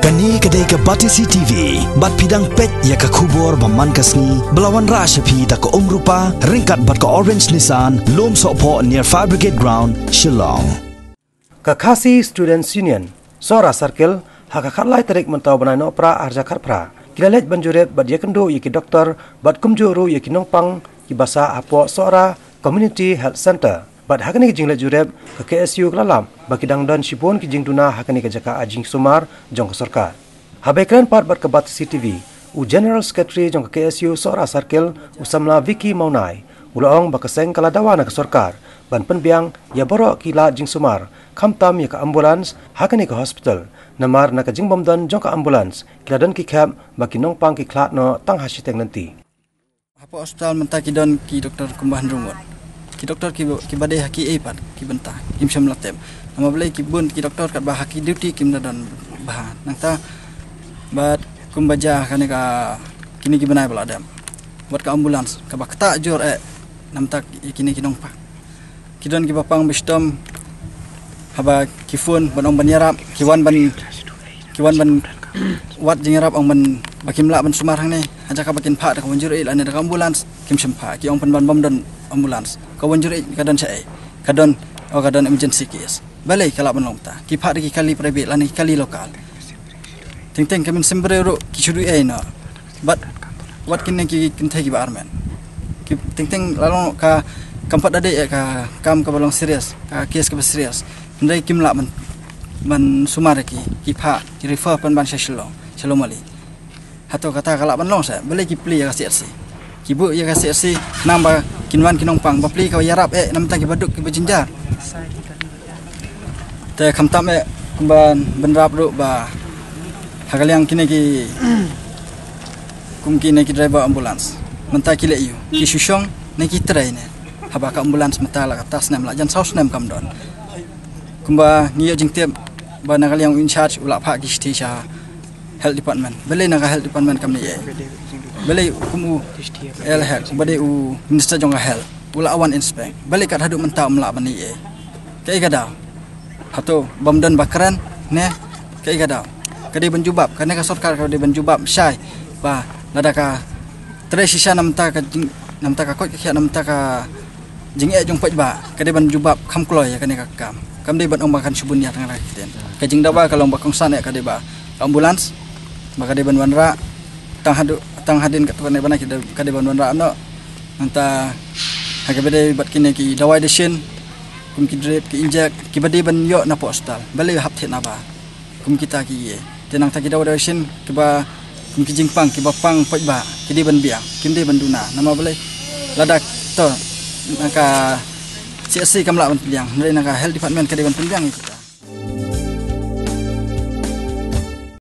Kani kedai ke Batisi TV, bat pidang pet ya ke kubur baman kasni, belawan rashapi tak ke rupa, ringkat bat ke Orange Nissan, lom sokpo near Fire Brigade Ground, Shillong. Kakasi Students Union, Sora Circle, haka karlai tarik mentau banai no pra arja karpra. Kilalet banjuret bat yakendo yaki doktor, bat kumjuru yaki nongpang, kibasa apo Sora Community Health Center. Bat hakani kijing lejurep ke KSU kelalam bagi dangdan sipon kijing tuna hakani ke jaka ajing sumar jong ke sarkar. Habaikan part bat ke Batisi TV, u General Secretary jong ke KSU Sora Circle usamla Vicky Maunai, ulaong bakaseng kala dawana ke sarkar, ban penbiang ya borok kila jing sumar, kamtam ya ke ambulans hakani ke hospital, namar na ke jing bomdan jong ke ambulans, kila dan ki cap bagi nongpang ki klat no tang hasiteng nanti. Apa hospital mentaki don ki doktor kumbahan rumut. Ki doktor ki badai haki epat ki bentah kim syam latem nama belai ki bun ki doktor kat bah haki duty kim dan bahan nangta bat kumbaja kan ka kini ki benai bala adam buat ka ambulans ka bah kata jor namta kini ki nongpak ki don ki bapang bestom haba ki fun ban ong ban yarap ki wan ban wat jing yarap ong ban bakim la ban sumar hang ni aja ka bakin pha ka wanjur ane ka ambulans kim syam pha ki ong ban bom don ambulans kawan juri kadon saya kadon emergency case balai kalau menolong ta kipat ki kali private lani kali lokal ting kami sembrero ki chudu no but what kini ki kintai ki barman ki ting lalu ka kampat ade ka kam ka balong serius ka case ka serius ndai kimla man sumar ki pha ki refer pan ban shalom mali hato kata kalau menolong saya balai ki play ka CRC kibu ya kasih si nambah kinwan kinongpang bapli kau yarap namta ki baduk ki bejinjar te kamtam kumban benrap ru ba hagal yang kini ki kumkine ki driver ambulans menta ki le yu ki susyong ne ki train haba ka ambulans menta la atas nam la jan saus nam kam don kumba ngiyo jingtep ba nagal yang in charge ula pha ki stisha health department bele naga health department kam ni balai kumu health balai u minister jong health ula awan inspect balai kat haduk mentau melak bani kai gadau hato bomdan bakran ne kai gadau kadai benjubab karena ka sarkar kadai benjubab syai ba ladaka tresisa namta ka koi ka namta ka jing jong paj ba kadai benjubab kham kloy ya kane ka kam dei ban ombakan subunya tang rakiten ka jing dawa kalau bakong san kadai ba ambulans ba kadai ban wanra tang hadin kat bana bana kita kade ban ra no anta haga bede bat kini ki dawai desin kum ki drip ki injek ki bade ban yo na postal bale hap the na ba kum kita ki ye tenang ta ki dawai desin ki ba kum ki jingpang ki bapang poj ba ki di ban biang kim de ban duna nama bale ladak to naka CSC kamla ban biang naka health department kade ban biang kita